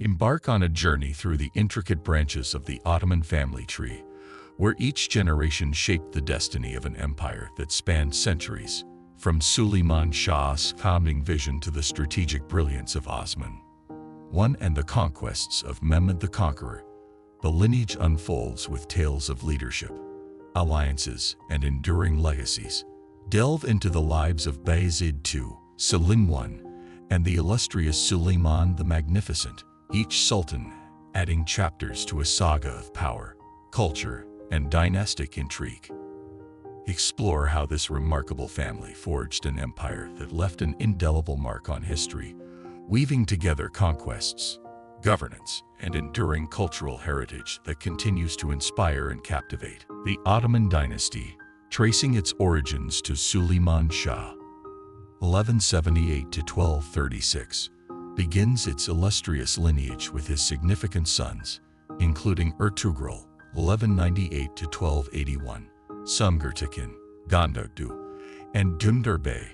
Embark on a journey through the intricate branches of the Ottoman family tree, where each generation shaped the destiny of an empire that spanned centuries, from Suleyman Shah's founding vision to the strategic brilliance of Osman I and the conquests of Mehmed the Conqueror. The lineage unfolds with tales of leadership, alliances, and enduring legacies. Delve into the lives of Bayezid II, Selim I, and the illustrious Suleyman the Magnificent, each sultan adding chapters to a saga of power, culture, and dynastic intrigue. Explore how this remarkable family forged an empire that left an indelible mark on history, weaving together conquests, governance, and enduring cultural heritage that continues to inspire and captivate. The Ottoman Dynasty, tracing its origins to Suleyman Shah, 1178 to 1236, begins its illustrious lineage with his significant sons, including Ertugrul, 1198 to 1281, Sungurtakin, Gondogdu, and Dündar Bey.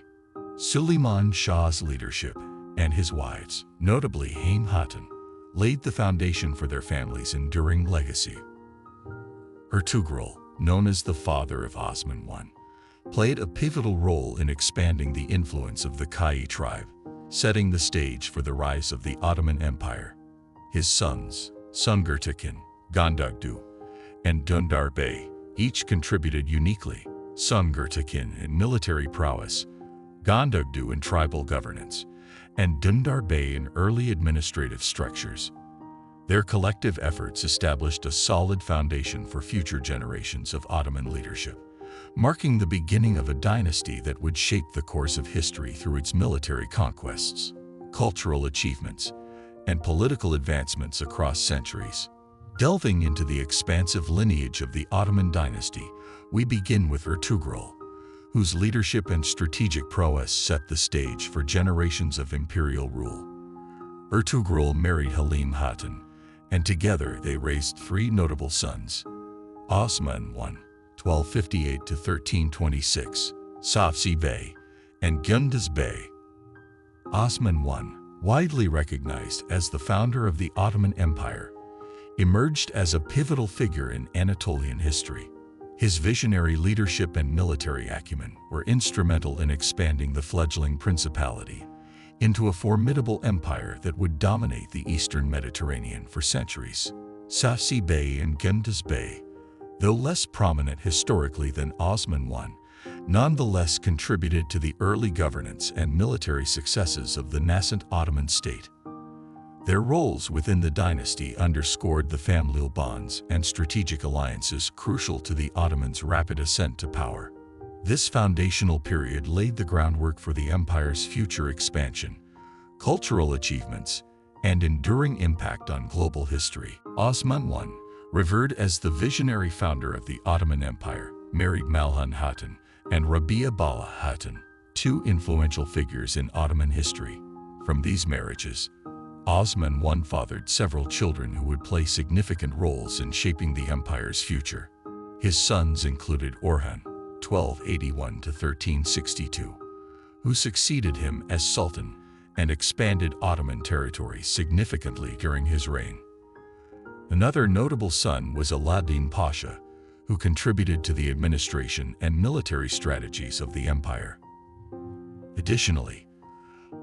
Suleyman Shah's leadership and his wives, notably Haim Hatun, laid the foundation for their family's enduring legacy. Ertugrul, known as the father of Osman I, played a pivotal role in expanding the influence of the Kai tribe, setting the stage for the rise of the Ottoman Empire. His sons, Sungurtakin, Gondogdu, and Dündar Bey, each contributed uniquely, Sungurtakin in military prowess, Gondogdu in tribal governance, and Dündar Bey in early administrative structures. Their collective efforts established a solid foundation for future generations of Ottoman leadership, marking the beginning of a dynasty that would shape the course of history through its military conquests, cultural achievements, and political advancements across centuries. Delving into the expansive lineage of the Ottoman dynasty, we begin with Ertugrul, whose leadership and strategic prowess set the stage for generations of imperial rule. Ertugrul married Halim Hatun, and together they raised three notable sons: Osman I, 1258 to 1326, Safsi Bey, and Gündüz Bey. Osman I, widely recognized as the founder of the Ottoman Empire, emerged as a pivotal figure in Anatolian history. His visionary leadership and military acumen were instrumental in expanding the fledgling principality into a formidable empire that would dominate the eastern Mediterranean for centuries. Safsi Bey and Gündüz Bey, though less prominent historically than Osman I, nonetheless contributed to the early governance and military successes of the nascent Ottoman state. Their roles within the dynasty underscored the familial bonds and strategic alliances crucial to the Ottomans' rapid ascent to power. This foundational period laid the groundwork for the empire's future expansion, cultural achievements, and enduring impact on global history. Osman I, revered as the visionary founder of the Ottoman Empire, married Malhan Hatun and Rabia Bala Hatun, two influential figures in Ottoman history. From these marriages, Osman I fathered several children who would play significant roles in shaping the empire's future. His sons included Orhan, 1281 to 1362, who succeeded him as Sultan and expanded Ottoman territory significantly during his reign. Another notable son was Alauddin Pasha, who contributed to the administration and military strategies of the empire. Additionally,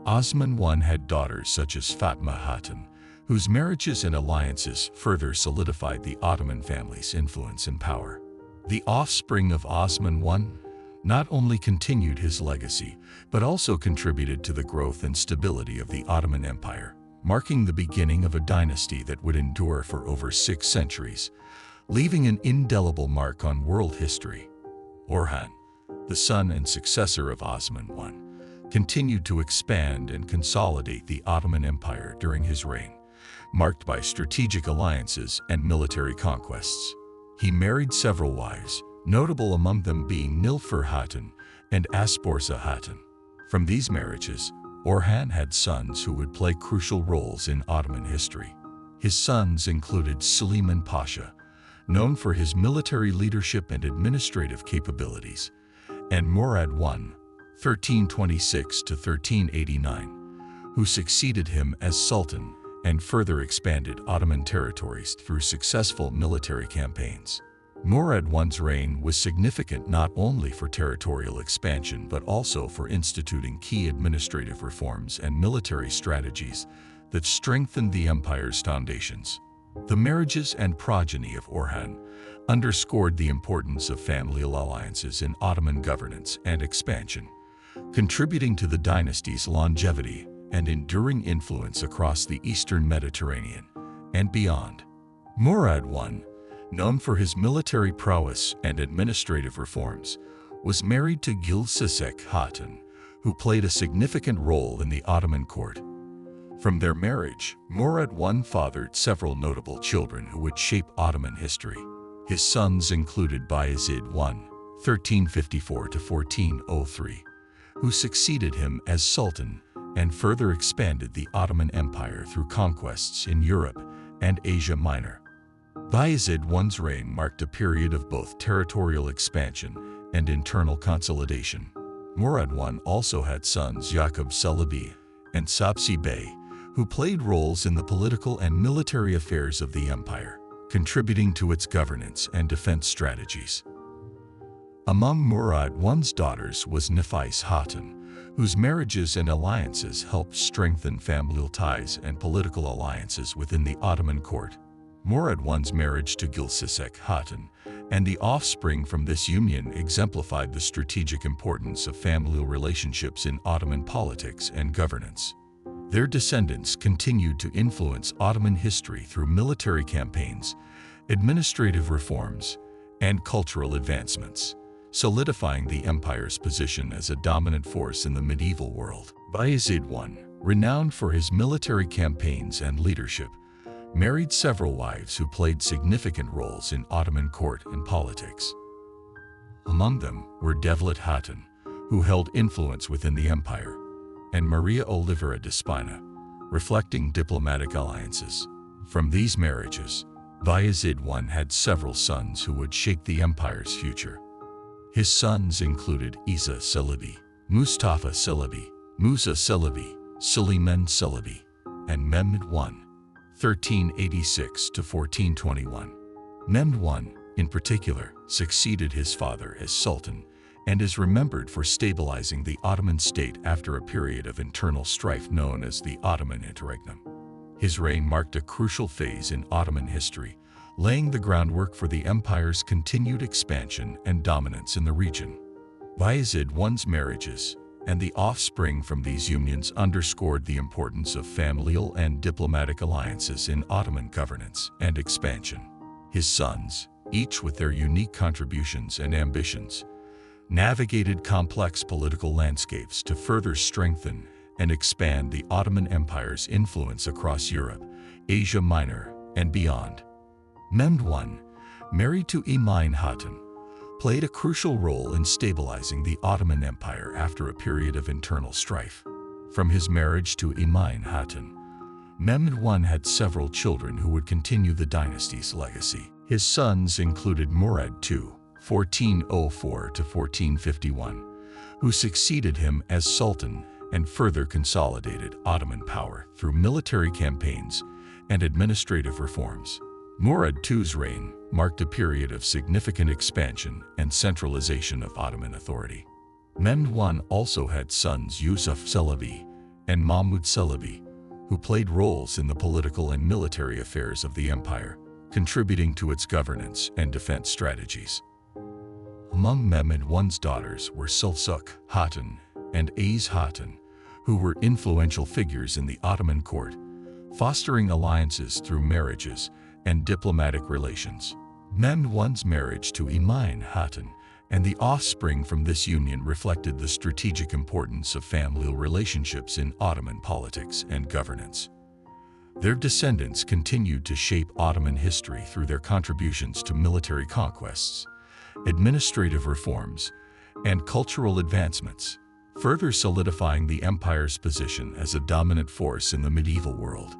Osman I had daughters such as Fatma Hatun, whose marriages and alliances further solidified the Ottoman family's influence and power. The offspring of Osman I not only continued his legacy, but also contributed to the growth and stability of the Ottoman Empire, marking the beginning of a dynasty that would endure for over 6 centuries, leaving an indelible mark on world history. Orhan, the son and successor of Osman I, continued to expand and consolidate the Ottoman Empire during his reign, marked by strategic alliances and military conquests. He married several wives, notable among them being Nilfur Hatun and Asborsa Hatun. From these marriages, Orhan had sons who would play crucial roles in Ottoman history. His sons included Suleyman Pasha, known for his military leadership and administrative capabilities, and Murad I, 1326 to 1389, who succeeded him as Sultan and further expanded Ottoman territories through successful military campaigns. Murad I's reign was significant not only for territorial expansion but also for instituting key administrative reforms and military strategies that strengthened the empire's foundations. The marriages and progeny of Orhan underscored the importance of familial alliances in Ottoman governance and expansion, contributing to the dynasty's longevity and enduring influence across the Eastern Mediterranean and beyond. Murad I, known for his military prowess and administrative reforms, was married to Gülsüzek Hatun, who played a significant role in the Ottoman court. From their marriage, Murad I fathered several notable children who would shape Ottoman history. His sons included Bayezid I, 1354–1403, who succeeded him as Sultan and further expanded the Ottoman Empire through conquests in Europe and Asia Minor. Bayezid I's reign marked a period of both territorial expansion and internal consolidation. Murad I also had sons Yaqub Çelebi and Sabsi Bey, who played roles in the political and military affairs of the empire, contributing to its governance and defense strategies. Among Murad I's daughters was Nefis Hatun, whose marriages and alliances helped strengthen familial ties and political alliances within the Ottoman court. Murad I's marriage to Gülsüzek Hatun and the offspring from this union exemplified the strategic importance of familial relationships in Ottoman politics and governance. Their descendants continued to influence Ottoman history through military campaigns, administrative reforms, and cultural advancements, solidifying the empire's position as a dominant force in the medieval world. Bayezid I, renowned for his military campaigns and leadership, married several wives who played significant roles in Ottoman court and politics. Among them were Devlet Hatun, who held influence within the empire, and Maria Olivera de Spina, reflecting diplomatic alliances. From these marriages, Bayezid I had several sons who would shape the empire's future. His sons included Isa Çelebi, Mustafa Çelebi, Musa Çelebi, Suleyman Çelebi, and Mehmed I, 1386–1421. Mehmed I, in particular, succeeded his father as Sultan and is remembered for stabilizing the Ottoman state after a period of internal strife known as the Ottoman Interregnum. His reign marked a crucial phase in Ottoman history, laying the groundwork for the empire's continued expansion and dominance in the region. Bayezid I's marriages and the offspring from these unions underscored the importance of familial and diplomatic alliances in Ottoman governance and expansion. His sons, each with their unique contributions and ambitions, navigated complex political landscapes to further strengthen and expand the Ottoman Empire's influence across Europe, Asia Minor, and beyond. Mehmed I, married to Emin Hatun, played a crucial role in stabilizing the Ottoman Empire after a period of internal strife. From his marriage to Emin Hatun, Mehmed I had several children who would continue the dynasty's legacy. His sons included Murad II, 1404–1451, who succeeded him as Sultan and further consolidated Ottoman power through military campaigns and administrative reforms. Murad II's reign marked a period of significant expansion and centralization of Ottoman authority. Mehmed I also had sons Yusuf Çelebi and Mahmud Çelebi, who played roles in the political and military affairs of the empire, contributing to its governance and defense strategies. Among Mehmed I's daughters were Selçuk Hatun and Aziz Hatun, who were influential figures in the Ottoman court, fostering alliances through marriages and diplomatic relations. Mehmed I's marriage to Emin Hatun and the offspring from this union reflected the strategic importance of familial relationships in Ottoman politics and governance. Their descendants continued to shape Ottoman history through their contributions to military conquests, administrative reforms, and cultural advancements, further solidifying the empire's position as a dominant force in the medieval world.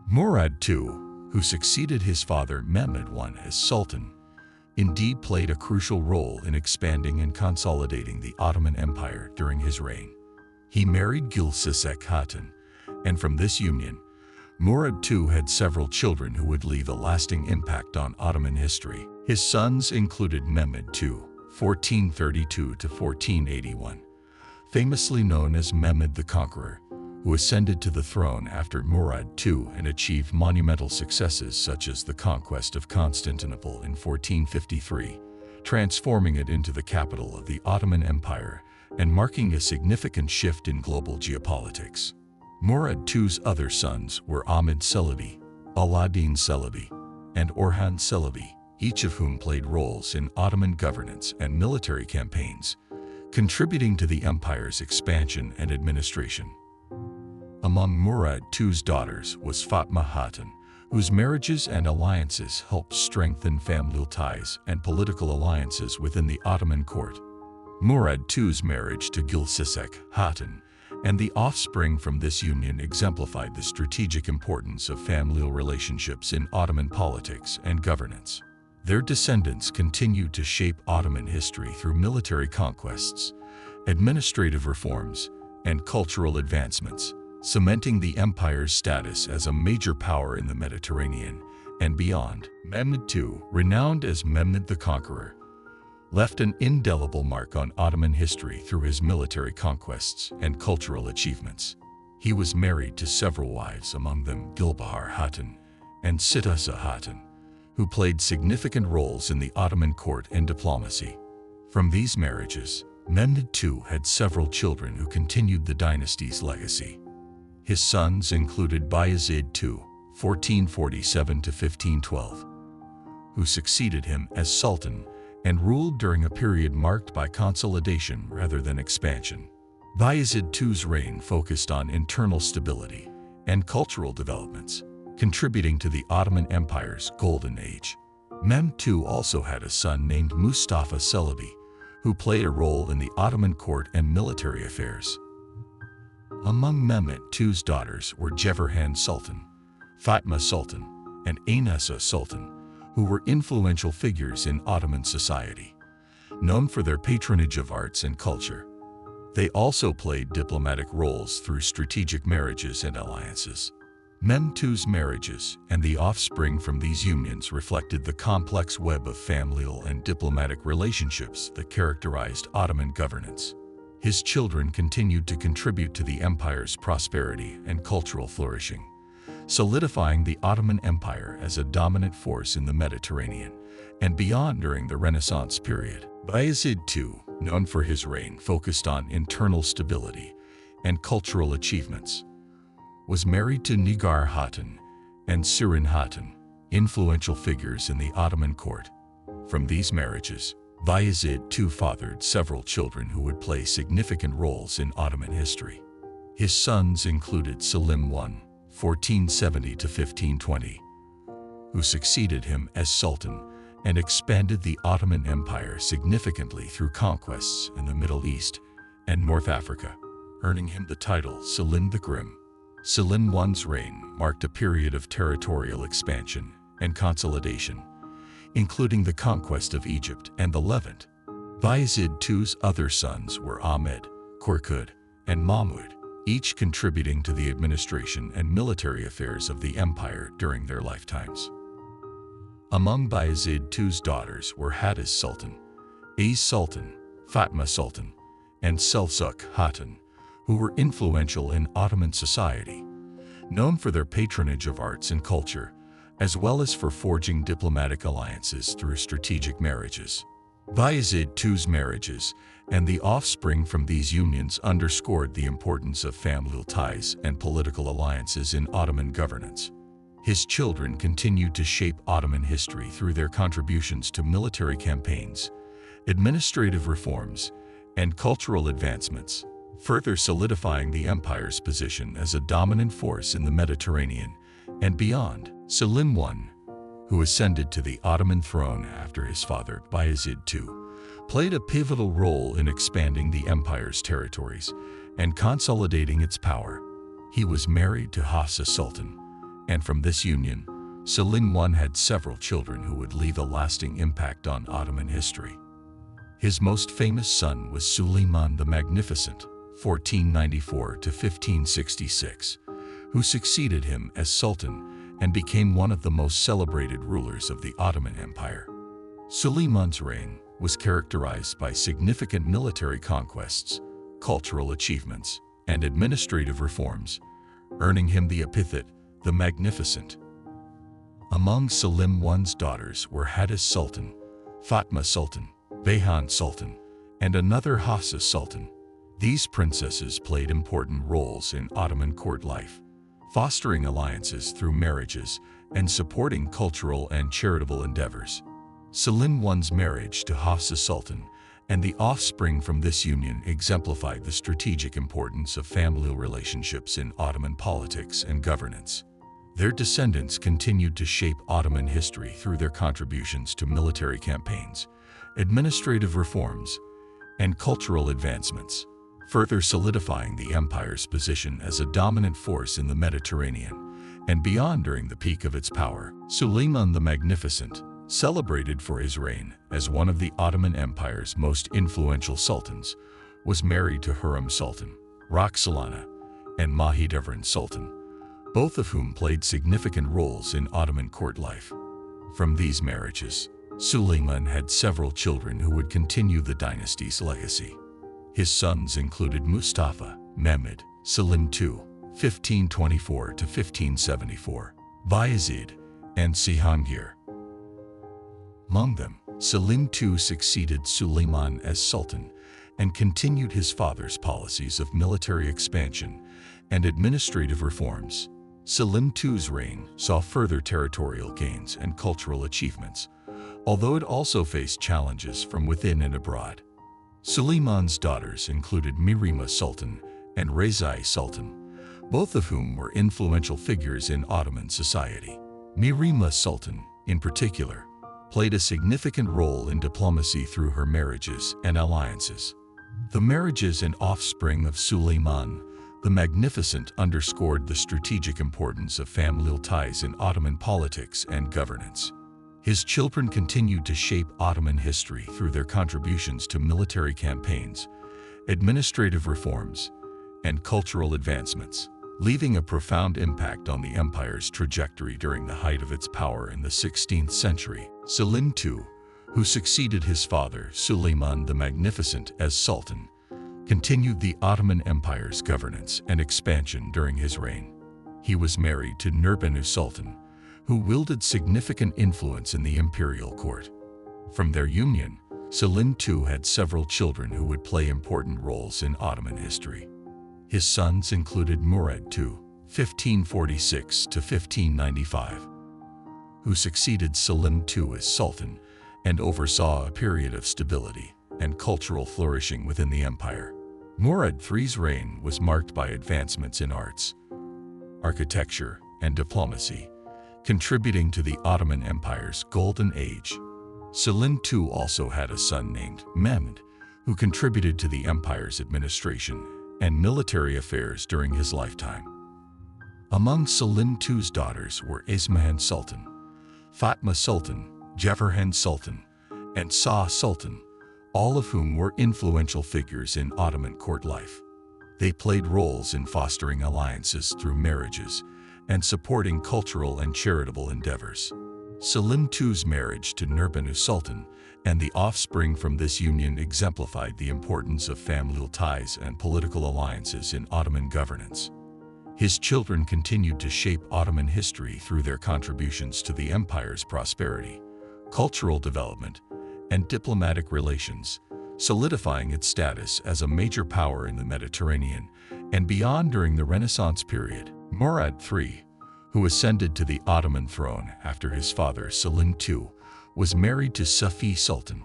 Murad II, who succeeded his father Mehmed I as Sultan, indeed played a crucial role in expanding and consolidating the Ottoman Empire during his reign. He married Gülsüzek Hatun, and from this union, Murad II had several children who would leave a lasting impact on Ottoman history. His sons included Mehmed II, 1432 to 1481, famously known as Mehmed the Conqueror, who ascended to the throne after Murad II and achieved monumental successes such as the conquest of Constantinople in 1453, transforming it into the capital of the Ottoman Empire and marking a significant shift in global geopolitics. Murad II's other sons were Ahmed Celebi, Alauddin Celebi, and Orhan Celebi, each of whom played roles in Ottoman governance and military campaigns, contributing to the empire's expansion and administration. Among Murad II's daughters was Fatma Hatun, whose marriages and alliances helped strengthen familial ties and political alliances within the Ottoman court. Murad II's marriage to Gülsisek Hatun and the offspring from this union exemplified the strategic importance of familial relationships in Ottoman politics and governance. Their descendants continued to shape Ottoman history through military conquests, administrative reforms, and cultural advancements, cementing the empire's status as a major power in the Mediterranean and beyond. Mehmed II, renowned as Mehmed the Conqueror, left an indelible mark on Ottoman history through his military conquests and cultural achievements. He was married to several wives, among them Gülbahar Hatun and Sitasa Hatun, who played significant roles in the Ottoman court and diplomacy. From these marriages, Mehmed II had several children who continued the dynasty's legacy. His sons included Bayezid II, 1447 to 1512, who succeeded him as Sultan and ruled during a period marked by consolidation rather than expansion. Bayezid II's reign focused on internal stability and cultural developments, contributing to the Ottoman Empire's golden age. Mehmed II also had a son named Mustafa Celebi, who played a role in the Ottoman court and military affairs. Among Mehmed II's daughters were Jeverhan Sultan, Fatma Sultan, and Ainesa Sultan, who were influential figures in Ottoman society, known for their patronage of arts and culture. They also played diplomatic roles through strategic marriages and alliances. Mehmed II's marriages and the offspring from these unions reflected the complex web of familial and diplomatic relationships that characterized Ottoman governance. His children continued to contribute to the empire's prosperity and cultural flourishing, solidifying the Ottoman Empire as a dominant force in the Mediterranean and beyond during the Renaissance period. Bayezid II, known for his reign focused on internal stability and cultural achievements, was married to Nigar Hatun and Sirin Hatun, influential figures in the Ottoman court. From these marriages, Bayezid II fathered several children who would play significant roles in Ottoman history. His sons included Selim I, 1470 to 1520, who succeeded him as Sultan and expanded the Ottoman Empire significantly through conquests in the Middle East and North Africa, earning him the title Selim the Grim. Selim I's reign marked a period of territorial expansion and consolidation, including the conquest of Egypt and the Levant. Bayezid II's other sons were Ahmed, Korkut, and Mahmud, each contributing to the administration and military affairs of the empire during their lifetimes. Among Bayezid II's daughters were Hatice Sultan, Az Sultan, Fatma Sultan, and Selçuk Hatun, who were influential in Ottoman society, known for their patronage of arts and culture, as well as for forging diplomatic alliances through strategic marriages. Bayezid II's marriages and the offspring from these unions underscored the importance of familial ties and political alliances in Ottoman governance. His children continued to shape Ottoman history through their contributions to military campaigns, administrative reforms, and cultural advancements, further solidifying the empire's position as a dominant force in the Mediterranean and beyond. Selim I, who ascended to the Ottoman throne after his father Bayezid II, played a pivotal role in expanding the empire's territories and consolidating its power. He was married to Hafsa Sultan, and from this union, Selim I had several children who would leave a lasting impact on Ottoman history. His most famous son was Suleyman the Magnificent, 1494 to 1566, who succeeded him as Sultan and became one of the most celebrated rulers of the Ottoman Empire. Suleyman's reign was characterized by significant military conquests, cultural achievements, and administrative reforms, earning him the epithet, the Magnificent. Among Suleyman's daughters were Hadis Sultan, Fatma Sultan, Bayhan Sultan, and another Hafsa Sultan. These princesses played important roles in Ottoman court life, fostering alliances through marriages and supporting cultural and charitable endeavors. Suleyman's marriage to Hafsa Sultan and the offspring from this union exemplified the strategic importance of familial relationships in Ottoman politics and governance. Their descendants continued to shape Ottoman history through their contributions to military campaigns, administrative reforms, and cultural advancements, further solidifying the empire's position as a dominant force in the Mediterranean and beyond. During the peak of its power, Suleyman the Magnificent, celebrated for his reign as one of the Ottoman Empire's most influential sultans, was married to Hurrem Sultan, Roxolana, and Mahidevran Sultan, both of whom played significant roles in Ottoman court life. From these marriages, Suleyman had several children who would continue the dynasty's legacy. His sons included Mustafa, Mehmed, Selim II, 1524 to 1574, Bayezid, and Cihangir. Among them, Selim II succeeded Suleyman as Sultan and continued his father's policies of military expansion and administrative reforms. Selim II's reign saw further territorial gains and cultural achievements, although it also faced challenges from within and abroad. Suleyman's daughters included Mirima Sultan and Rezai Sultan, both of whom were influential figures in Ottoman society. Mirima Sultan, in particular, played a significant role in diplomacy through her marriages and alliances. The marriages and offspring of Suleyman the Magnificent underscored the strategic importance of familial ties in Ottoman politics and governance. His children continued to shape Ottoman history through their contributions to military campaigns, administrative reforms, and cultural advancements, leaving a profound impact on the empire's trajectory. During the height of its power in the 16th century, Selim II, who succeeded his father Suleyman the Magnificent as Sultan, continued the Ottoman Empire's governance and expansion during his reign. He was married to Nurbanu Sultan, who wielded significant influence in the imperial court. From their union, Selim II had several children who would play important roles in Ottoman history. His sons included Murad II, 1546 to 1595, who succeeded Selim II as Sultan and oversaw a period of stability and cultural flourishing within the empire. Murad III's reign was marked by advancements in arts, architecture, and diplomacy, contributing to the Ottoman Empire's golden age. Selim II also had a son named Mehmed, who contributed to the empire's administration and military affairs during his lifetime. Among Selim II's daughters were Ismahan Sultan, Fatma Sultan, Jefferhan Sultan, and Shah Sultan, all of whom were influential figures in Ottoman court life. They played roles in fostering alliances through marriages and supporting cultural and charitable endeavors. Selim II's marriage to Nurbanu Sultan and the offspring from this union exemplified the importance of familial ties and political alliances in Ottoman governance. His children continued to shape Ottoman history through their contributions to the empire's prosperity, cultural development, and diplomatic relations, solidifying its status as a major power in the Mediterranean and beyond. During the Renaissance period, Murad III, who ascended to the Ottoman throne after his father Selim II, was married to Safi Sultan,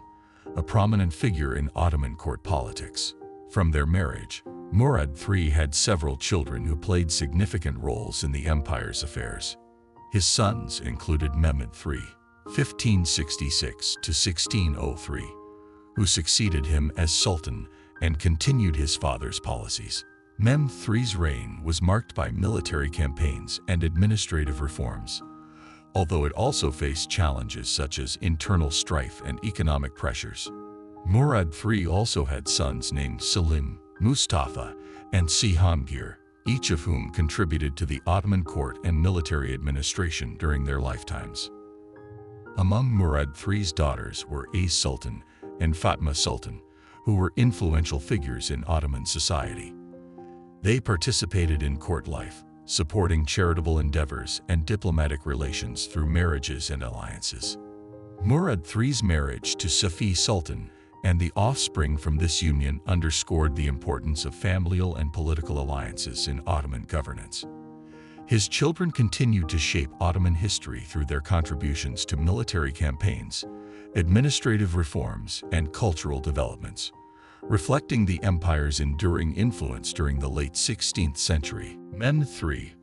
a prominent figure in Ottoman court politics. From their marriage, Murad III had several children who played significant roles in the empire's affairs. His sons included Mehmed III, 1566 to 1603, who succeeded him as Sultan and continued his father's policies. Mehmed III's reign was marked by military campaigns and administrative reforms, although it also faced challenges such as internal strife and economic pressures. Murad III also had sons named Selim, Mustafa, and Cihangir, each of whom contributed to the Ottoman court and military administration during their lifetimes. Among Murad III's daughters were Sultan and Fatma Sultan, who were influential figures in Ottoman society. They participated in court life, supporting charitable endeavors and diplomatic relations through marriages and alliances. Murad III's marriage to Safi Sultan and the offspring from this union underscored the importance of familial and political alliances in Ottoman governance. His children continued to shape Ottoman history through their contributions to military campaigns, administrative reforms, and cultural developments, reflecting the empire's enduring influence during the late 16th century. Mehmed III,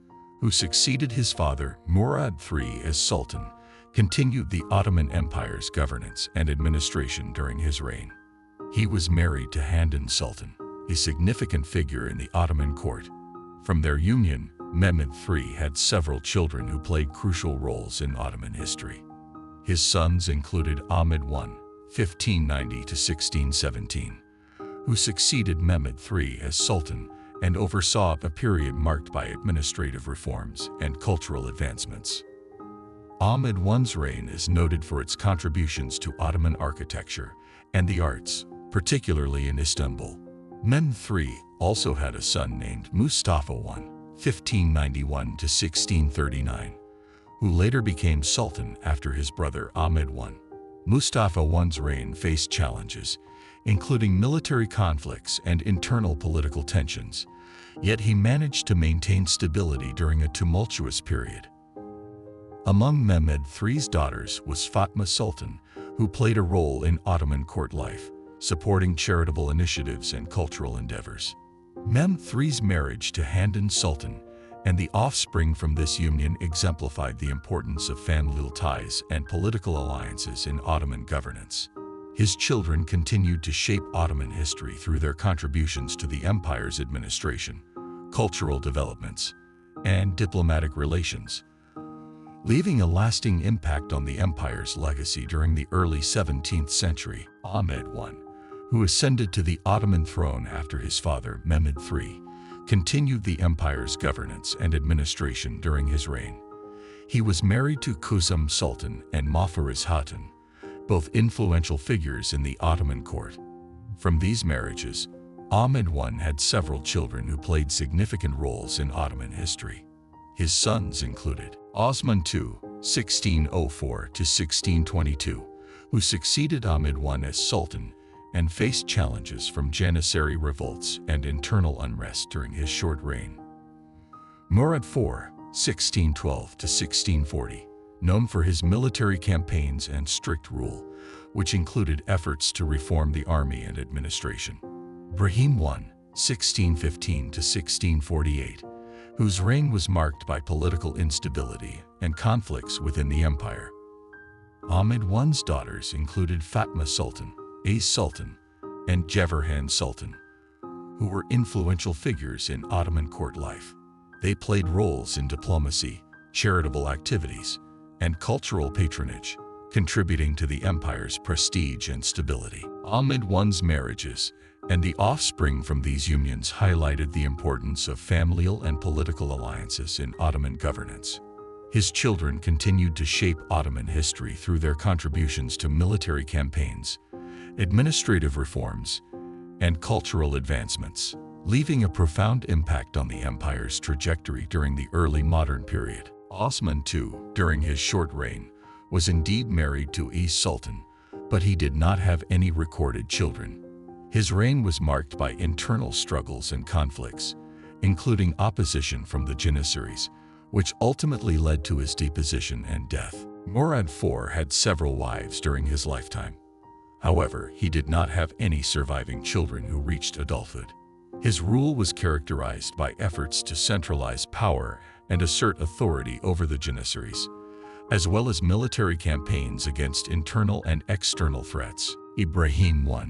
who succeeded his father Murad III as Sultan, continued the Ottoman Empire's governance and administration during his reign. He was married to Handan Sultan, a significant figure in the Ottoman court. From their union, Mehmed III had several children who played crucial roles in Ottoman history. His sons included Ahmed I, 1590 to 1617, who succeeded Mehmed III as Sultan and oversaw a period marked by administrative reforms and cultural advancements. Ahmed I's reign is noted for its contributions to Ottoman architecture and the arts, particularly in Istanbul. Mehmed III also had a son named Mustafa I, 1591 to 1639, who later became Sultan after his brother Ahmed I. Mustafa I's reign faced challenges, including military conflicts and internal political tensions, yet he managed to maintain stability during a tumultuous period. Among Mehmed III's daughters was Fatma Sultan, who played a role in Ottoman court life, supporting charitable initiatives and cultural endeavors. Mehmed III's marriage to Handan Sultan and the offspring from this union exemplified the importance of familial ties and political alliances in Ottoman governance. His children continued to shape Ottoman history through their contributions to the empire's administration, cultural developments, and diplomatic relations, leaving a lasting impact on the empire's legacy during the early 17th century. Ahmed I, who ascended to the Ottoman throne after his father Mehmed III, continued the empire's governance and administration during his reign. He was married to Kuzum Sultan and Mafariz Hatun, both influential figures in the Ottoman court. From these marriages, Ahmed I had several children who played significant roles in Ottoman history. His sons included Osman II, 1604 to 1622, who succeeded Ahmed I as Sultan and faced challenges from Janissary revolts and internal unrest during his short reign. Murad IV, 1612 to 1640, known for his military campaigns and strict rule, which included efforts to reform the army and administration. Brahim I, 1615 to 1648, whose reign was marked by political instability and conflicts within the empire. Ahmed I's daughters included Fatma Sultan, Sultan, and Jeverhan Sultan, who were influential figures in Ottoman court life. They played roles in diplomacy, charitable activities, and cultural patronage, contributing to the empire's prestige and stability. Ahmed I's marriages and the offspring from these unions highlighted the importance of familial and political alliances in Ottoman governance. His children continued to shape Ottoman history through their contributions to military campaigns, administrative reforms, and cultural advancements, leaving a profound impact on the empire's trajectory during the early modern period. Osman II, during his short reign, was indeed married to Sultan, but he did not have any recorded children. His reign was marked by internal struggles and conflicts, including opposition from the Janissaries, which ultimately led to his deposition and death. Murad IV had several wives during his lifetime. However, he did not have any surviving children who reached adulthood. His rule was characterized by efforts to centralize power and assert authority over the Janissaries, as well as military campaigns against internal and external threats. Ibrahim I,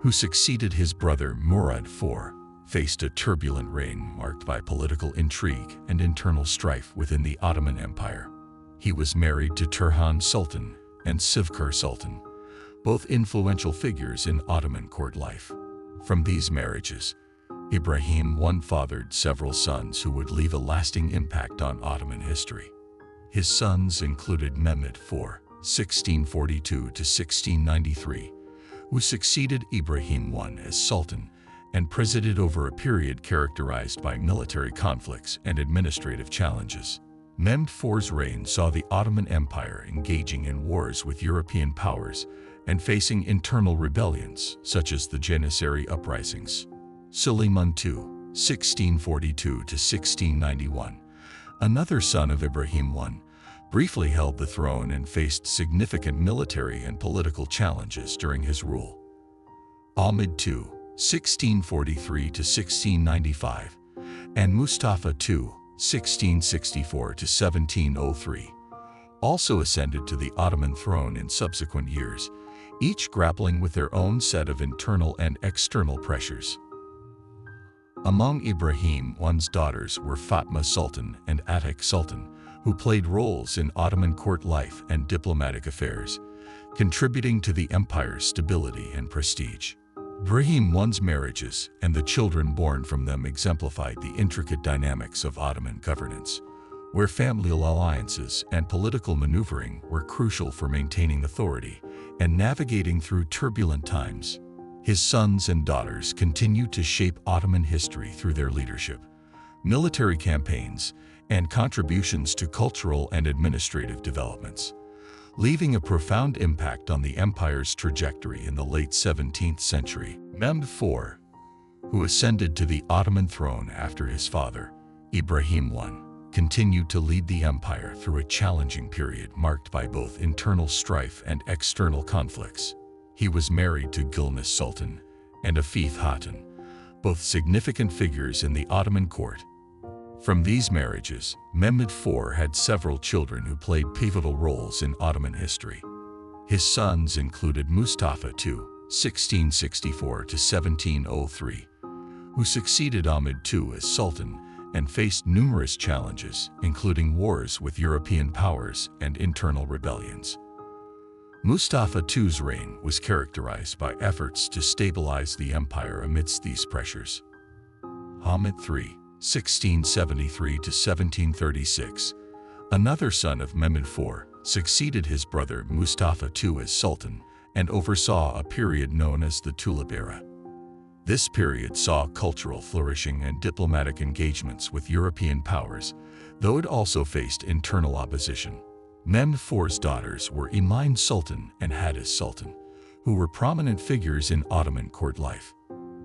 who succeeded his brother Murad IV, faced a turbulent reign marked by political intrigue and internal strife within the Ottoman Empire. He was married to Turhan Sultan and Sivkar Sultan, both influential figures in Ottoman court life. From these marriages, Ibrahim I fathered several sons who would leave a lasting impact on Ottoman history. His sons included Mehmed IV, 1642 to 1693, who succeeded Ibrahim I as Sultan and presided over a period characterized by military conflicts and administrative challenges. Mehmed IV's reign saw the Ottoman Empire engaging in wars with European powers and facing internal rebellions such as the Janissary uprisings. Suleyman II, 1642 to 1691, another son of Ibrahim I, briefly held the throne and faced significant military and political challenges during his rule. Ahmed II, 1643 to 1695, and Mustafa II, 1664 to 1703, also ascended to the Ottoman throne in subsequent years, each grappling with their own set of internal and external pressures. Among Ibrahim I's daughters were Fatma Sultan and Atik Sultan, who played roles in Ottoman court life and diplomatic affairs, contributing to the empire's stability and prestige. Ibrahim I's marriages and the children born from them exemplified the intricate dynamics of Ottoman governance, where familial alliances and political maneuvering were crucial for maintaining authority and navigating through turbulent times. His sons and daughters continued to shape Ottoman history through their leadership, military campaigns, and contributions to cultural and administrative developments, leaving a profound impact on the empire's trajectory in the late 17th century. Mehmed IV, who ascended to the Ottoman throne after his father, Ibrahim I, continued to lead the empire through a challenging period marked by both internal strife and external conflicts. He was married to Gülnaz Sultan and Afif Hatun, both significant figures in the Ottoman court. From these marriages, Mehmed IV had several children who played pivotal roles in Ottoman history. His sons included Mustafa II, 1664 to 1703, who succeeded Ahmed II as Sultan and faced numerous challenges, including wars with European powers and internal rebellions. Mustafa II's reign was characterized by efforts to stabilize the empire amidst these pressures. Ahmed III, 1673 to 1736, another son of Mehmed IV, succeeded his brother Mustafa II as Sultan and oversaw a period known as the Tulip Era. This period saw cultural flourishing and diplomatic engagements with European powers, though it also faced internal opposition. Mehmed IV's daughters were Imayn Sultan and Hadiz Sultan, who were prominent figures in Ottoman court life.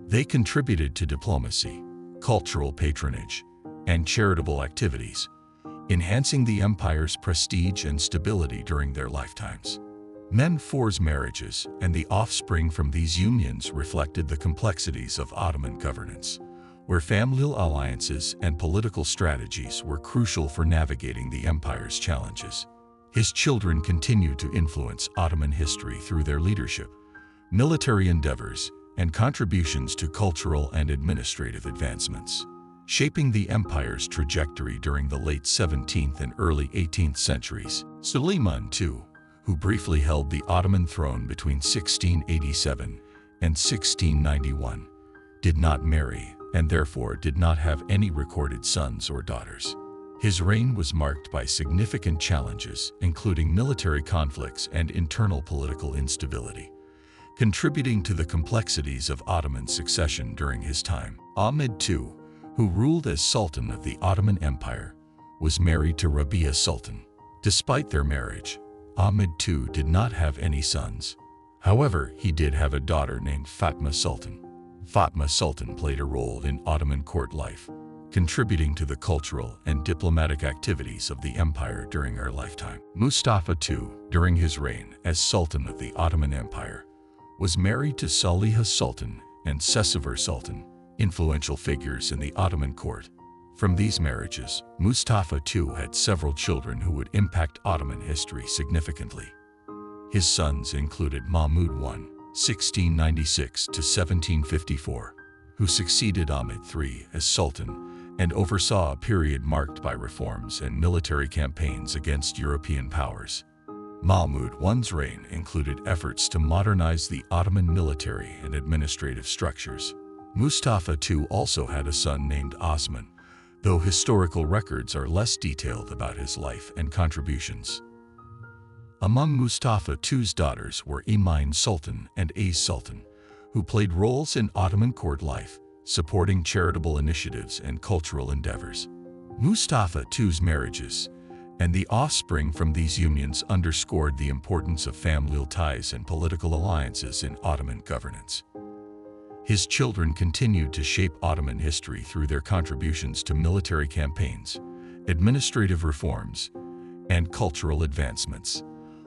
They contributed to diplomacy, cultural patronage, and charitable activities, enhancing the empire's prestige and stability during their lifetimes. Mehmed IV's marriages and the offspring from these unions reflected the complexities of Ottoman governance, where familial alliances and political strategies were crucial for navigating the empire's challenges. His children continued to influence Ottoman history through their leadership, military endeavors, and contributions to cultural and administrative advancements, shaping the empire's trajectory during the late 17th and early 18th centuries. Suleyman II, who briefly held the Ottoman throne between 1687 and 1691, did not marry and therefore did not have any recorded sons or daughters. His reign was marked by significant challenges, including military conflicts and internal political instability, contributing to the complexities of Ottoman succession during his time. Ahmed II, who ruled as Sultan of the Ottoman Empire, was married to Rabia Sultan. Despite their marriage, Ahmed II did not have any sons. However, he did have a daughter named Fatma Sultan. Fatma Sultan played a role in Ottoman court life, contributing to the cultural and diplomatic activities of the empire during her lifetime. Mustafa II, during his reign as Sultan of the Ottoman Empire, was married to Saliha Sultan and Sesever Sultan, influential figures in the Ottoman court. From these marriages, Mustafa II had several children who would impact Ottoman history significantly. His sons included Mahmud I, 1696 to 1754, who succeeded Ahmed III as Sultan and oversaw a period marked by reforms and military campaigns against European powers. Mahmud I's reign included efforts to modernize the Ottoman military and administrative structures. Mustafa II also had a son named Osman, though historical records are less detailed about his life and contributions. Among Mustafa II's daughters were Emine Sultan and Aziz Sultan, who played roles in Ottoman court life, supporting charitable initiatives and cultural endeavors. Mustafa II's marriages and the offspring from these unions underscored the importance of familial ties and political alliances in Ottoman governance. His children continued to shape Ottoman history through their contributions to military campaigns, administrative reforms, and cultural advancements,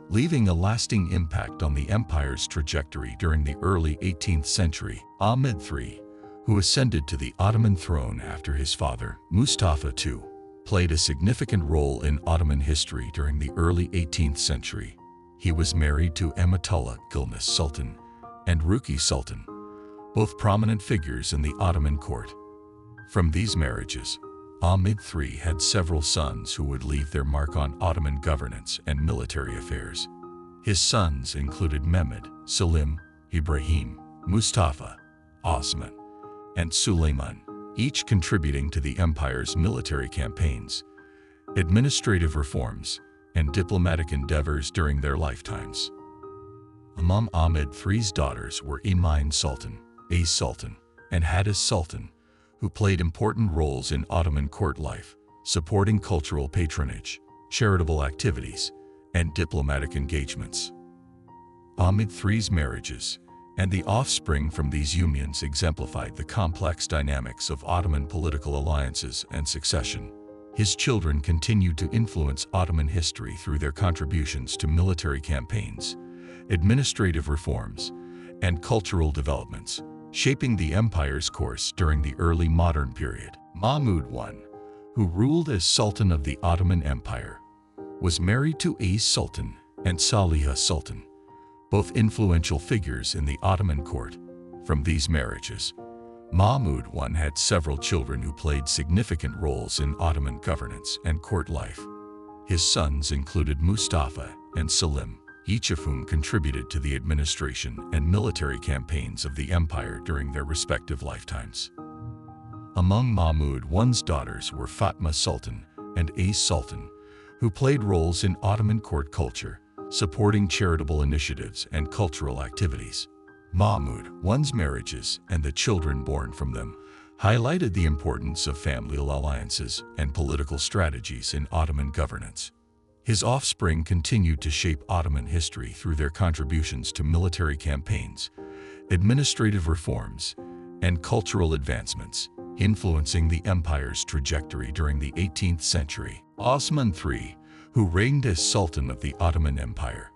leaving a lasting impact on the empire's trajectory during the early 18th century. Mehmed III, who ascended to the Ottoman throne after his father, Mustafa II, played a significant role in Ottoman history during the early 18th century. He was married to Emetullah Gilnas Sultan and Ruki Sultan, both prominent figures in the Ottoman court. From these marriages, Mehmed III had several sons who would leave their mark on Ottoman governance and military affairs. His sons included Mehmed, Selim, Ibrahim, Mustafa, Osman, and Suleyman, each contributing to the empire's military campaigns, administrative reforms, and diplomatic endeavors during their lifetimes. Among Mehmed III's daughters were Emine Sultan, Aziz Sultan, and Hatice Sultan, who played important roles in Ottoman court life, supporting cultural patronage, charitable activities, and diplomatic engagements. Mehmed III's marriages and the offspring from these unions exemplified the complex dynamics of Ottoman political alliances and succession. His children continued to influence Ottoman history through their contributions to military campaigns, administrative reforms, and cultural developments, shaping the empire's course during the early modern period. Mahmud I, who ruled as Sultan of the Ottoman Empire, was married to Aziz Sultan and Saliha Sultan, both influential figures in the Ottoman court. From these marriages, Mahmud I had several children who played significant roles in Ottoman governance and court life. His sons included Mustafa and Selim, each of whom contributed to the administration and military campaigns of the empire during their respective lifetimes. Among Mahmud I's daughters were Fatma Sultan and Aziz Sultan, who played roles in Ottoman court culture, supporting charitable initiatives and cultural activities. Mahmud I's marriages and the children born from them highlighted the importance of familial alliances and political strategies in Ottoman governance. His offspring continued to shape Ottoman history through their contributions to military campaigns, administrative reforms, and cultural advancements, influencing the empire's trajectory during the 18th century. Osman III, who reigned as Sultan of the Ottoman Empire,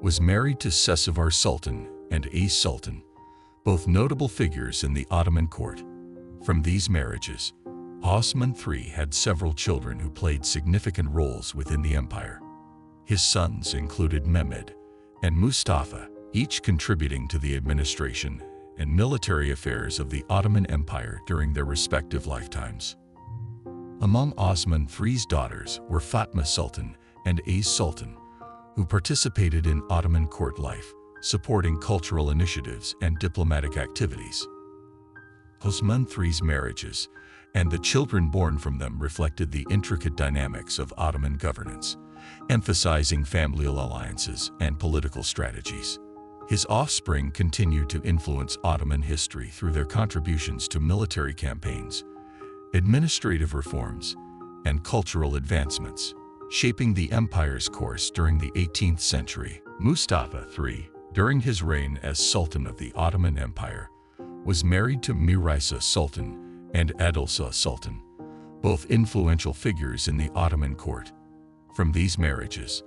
was married to Sesevar Sultan and Aziz Sultan, both notable figures in the Ottoman court. From these marriages, Osman III had several children who played significant roles within the empire. His sons included Mehmed and Mustafa, each contributing to the administration and military affairs of the Ottoman Empire during their respective lifetimes. Among Osman III's daughters were Fatma Sultan and Aziz Sultan, who participated in Ottoman court life, supporting cultural initiatives and diplomatic activities. Osman III's marriages and the children born from them reflected the intricate dynamics of Ottoman governance, emphasizing familial alliances and political strategies. His offspring continued to influence Ottoman history through their contributions to military campaigns, administrative reforms, and cultural advancements, shaping the empire's course during the 18th century. Mustafa III, during his reign as Sultan of the Ottoman Empire, was married to Mirisa Sultan and Adilsa Sultan, both influential figures in the Ottoman court. From these marriages,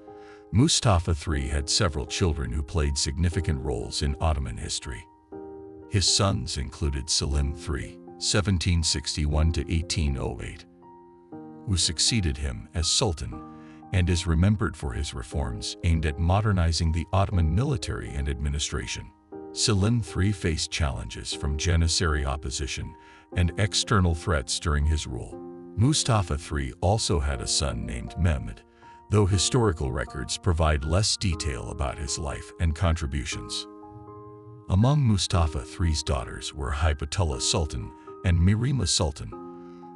Mustafa III had several children who played significant roles in Ottoman history. His sons included Selim III, 1761 to 1808, who succeeded him as Sultan and is remembered for his reforms aimed at modernizing the Ottoman military and administration. Selim III faced challenges from Janissary opposition and external threats during his rule. Mustafa III also had a son named Mehmed, though historical records provide less detail about his life and contributions. Among Mustafa III's daughters were Hibatullah Sultan and Mirima Sultan,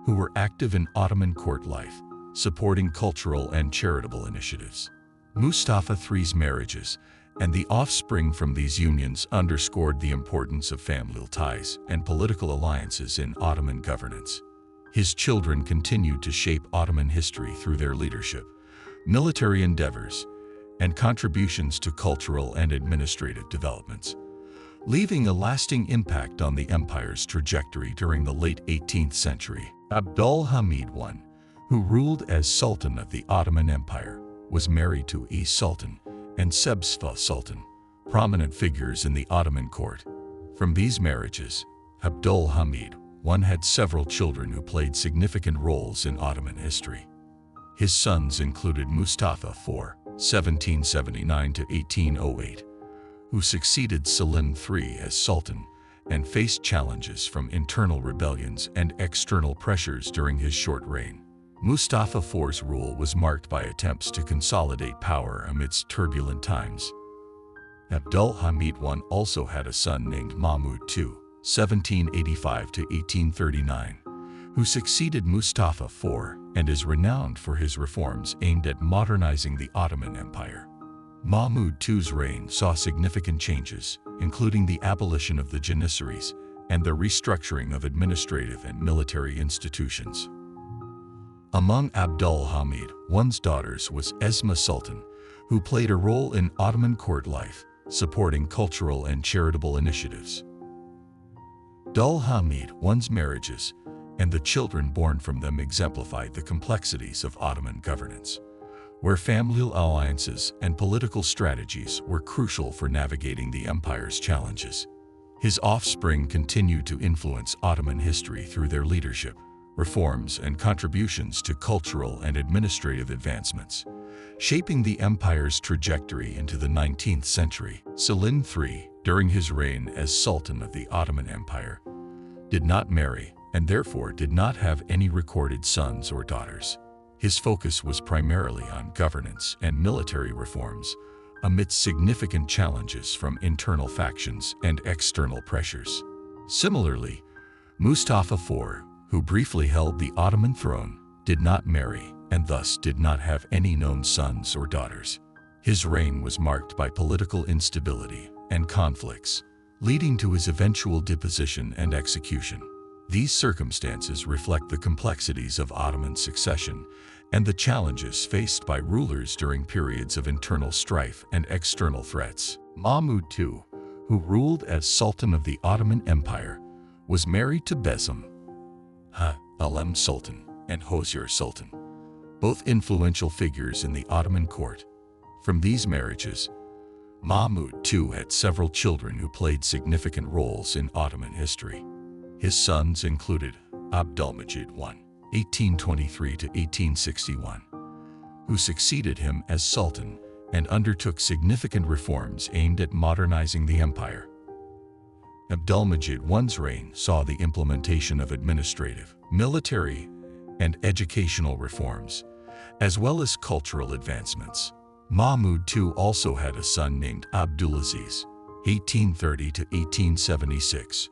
who were active in Ottoman court life, supporting cultural and charitable initiatives. Mustafa III's marriages and the offspring from these unions underscored the importance of familial ties and political alliances in Ottoman governance. His children continued to shape Ottoman history through their leadership, military endeavors, and contributions to cultural and administrative developments, leaving a lasting impact on the empire's trajectory during the late 18th century. Abdul Hamid I, who ruled as Sultan of the Ottoman Empire, was married to E Sultan and Sebsfa Sultan, prominent figures in the Ottoman court. From these marriages, Abdul Hamid I had several children who played significant roles in Ottoman history. His sons included Mustafa IV, 1779 to 1808, who succeeded Selim III as Sultan and faced challenges from internal rebellions and external pressures during his short reign. Mustafa IV's rule was marked by attempts to consolidate power amidst turbulent times. Abdul Hamid I also had a son named Mahmud II, 1785 to 1839, who succeeded Mustafa IV and is renowned for his reforms aimed at modernizing the Ottoman Empire. Mahmud II's reign saw significant changes, including the abolition of the janissaries and the restructuring of administrative and military institutions. Among Abdul Hamid I's daughters was Esma Sultan, who played a role in Ottoman court life, supporting cultural and charitable initiatives. Abdul Hamid I's marriages and the children born from them exemplified the complexities of Ottoman governance, where familial alliances and political strategies were crucial for navigating the empire's challenges. His offspring continued to influence Ottoman history through their leadership, reforms, and contributions to cultural and administrative advancements, shaping the empire's trajectory into the 19th century. Selim III, during his reign as Sultan of the Ottoman Empire, did not marry and therefore did not have any recorded sons or daughters. His focus was primarily on governance and military reforms, amidst significant challenges from internal factions and external pressures. Similarly, Mustafa IV, who briefly held the Ottoman throne, did not marry and thus did not have any known sons or daughters. His reign was marked by political instability and conflicts, leading to his eventual deposition and execution. These circumstances reflect the complexities of Ottoman succession and the challenges faced by rulers during periods of internal strife and external threats. Mahmud II, who ruled as Sultan of the Ottoman Empire, was married to Besim Alem Sultan and Hosir Sultan, both influential figures in the Ottoman court. From these marriages, Mahmud II had several children who played significant roles in Ottoman history. His sons included Abdülmecid I, 1823 to 1861, who succeeded him as Sultan and undertook significant reforms aimed at modernizing the empire. Abdülmecid I's reign saw the implementation of administrative, military, and educational reforms, as well as cultural advancements. Mahmud II also had a son named Abdulaziz, 1830 to 1876,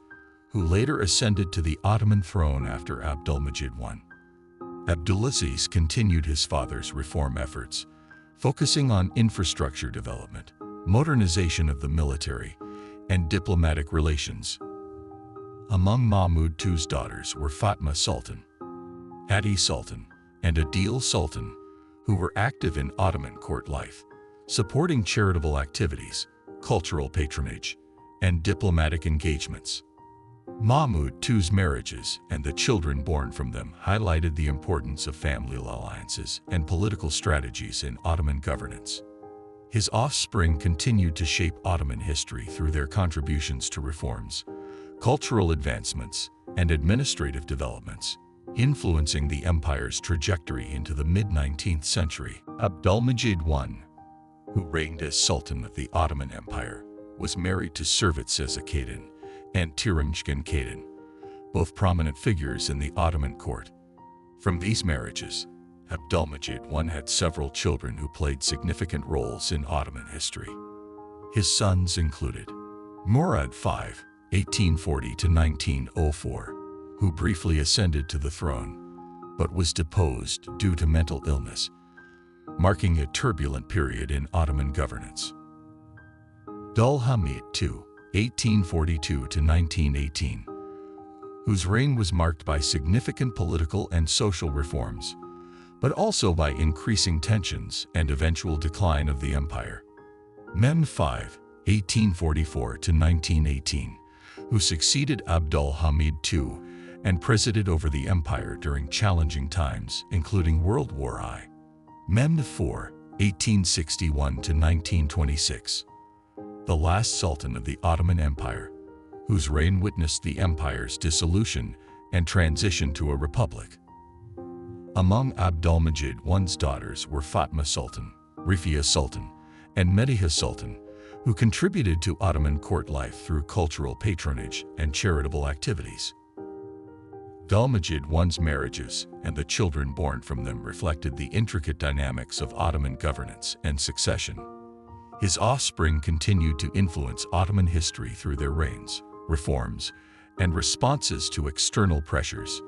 who later ascended to the Ottoman throne after Abdülmecid I. Abdulaziz continued his father's reform efforts, focusing on infrastructure development, modernization of the military, and diplomatic relations. Among Mahmud II's daughters were Fatma Sultan, Hadi Sultan, and Adil Sultan, who were active in Ottoman court life, supporting charitable activities, cultural patronage, and diplomatic engagements. Mahmud II's marriages and the children born from them highlighted the importance of familial alliances and political strategies in Ottoman governance. His offspring continued to shape Ottoman history through their contributions to reforms, cultural advancements, and administrative developments, influencing the empire's trajectory into the mid-19th century. Abdülmecid I, who reigned as Sultan of the Ottoman Empire, was married to Servet Sezakadin and Tirimshkan Kadin, both prominent figures in the Ottoman court. From these marriages, Abdülmecid I had several children who played significant roles in Ottoman history. His sons included Murad V, 1840 to 1904, who briefly ascended to the throne, but was deposed due to mental illness, marking a turbulent period in Ottoman governance. Dul Hamid II, 1842 to 1918, whose reign was marked by significant political and social reforms, but also by increasing tensions and eventual decline of the empire. Mehmed V, 1844 to 1918, who succeeded Abdul Hamid II and presided over the empire during challenging times, including World War I. Mehmed IV, 1861 to 1926, the last sultan of the Ottoman Empire, whose reign witnessed the empire's dissolution and transition to a republic. Among Abdülmecid I's daughters were Fatma Sultan, Rifia Sultan, and Mediha Sultan, who contributed to Ottoman court life through cultural patronage and charitable activities. Abdülmecid I's marriages and the children born from them reflected the intricate dynamics of Ottoman governance and succession. His offspring continued to influence Ottoman history through their reigns, reforms, and responses to external pressures,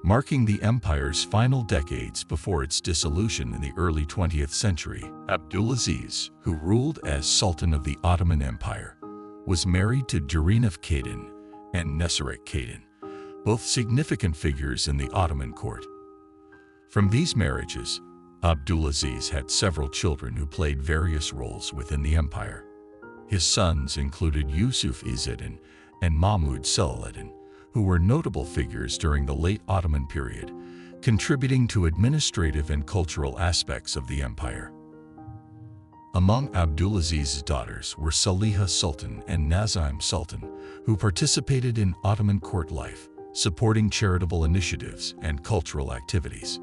marking the empire's final decades before its dissolution in the early 20th century. Abdulaziz, who ruled as Sultan of the Ottoman Empire, was married to Durinov Kadın and Nesaret Kadın, both significant figures in the Ottoman court. From these marriages, Abdulaziz had several children who played various roles within the empire. His sons included Yusuf İzzedin and Mahmud Selahaddin, who were notable figures during the late Ottoman period, contributing to administrative and cultural aspects of the empire. Among Abdulaziz's daughters were Saliha Sultan and Nazim Sultan, who participated in Ottoman court life, supporting charitable initiatives and cultural activities.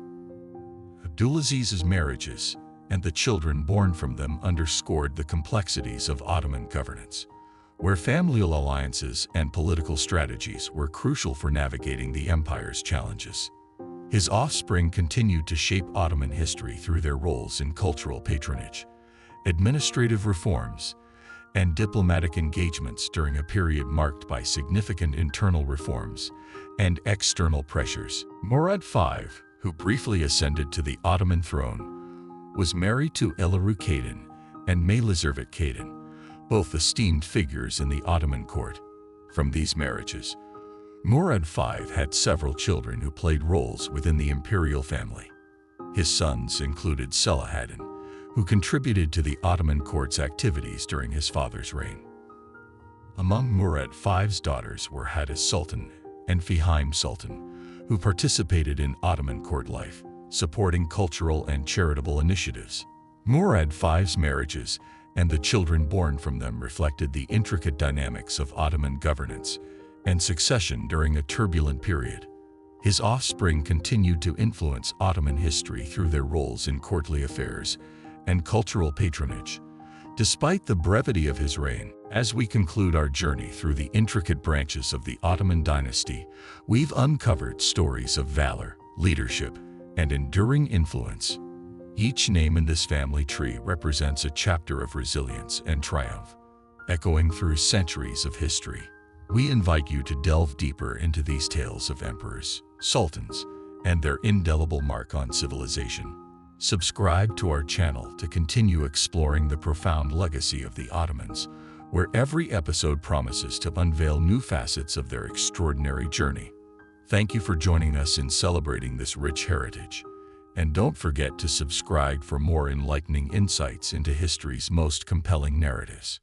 Abdulaziz's marriages and the children born from them underscored the complexities of Ottoman governance, where familial alliances and political strategies were crucial for navigating the empire's challenges. His offspring continued to shape Ottoman history through their roles in cultural patronage, administrative reforms, and diplomatic engagements during a period marked by significant internal reforms and external pressures. Murad V, who briefly ascended to the Ottoman throne, was married to Elaru Kadın and Melizervet Kadın, both esteemed figures in the Ottoman court. From these marriages, Murad V had several children who played roles within the imperial family. His sons included Selahaddin, who contributed to the Ottoman court's activities during his father's reign. Among Murad V's daughters were Hatice Sultan and Fihim Sultan, who participated in Ottoman court life, supporting cultural and charitable initiatives. Murad V's marriages and the children born from them reflected the intricate dynamics of Ottoman governance and succession during a turbulent period. His offspring continued to influence Ottoman history through their roles in courtly affairs and cultural patronage. Despite the brevity of his reign, as we conclude our journey through the intricate branches of the Ottoman dynasty, we've uncovered stories of valor, leadership, and enduring influence. Each name in this family tree represents a chapter of resilience and triumph, echoing through centuries of history. We invite you to delve deeper into these tales of emperors, sultans, and their indelible mark on civilization. Subscribe to our channel to continue exploring the profound legacy of the Ottomans, where every episode promises to unveil new facets of their extraordinary journey. Thank you for joining us in celebrating this rich heritage. And don't forget to subscribe for more enlightening insights into history's most compelling narratives.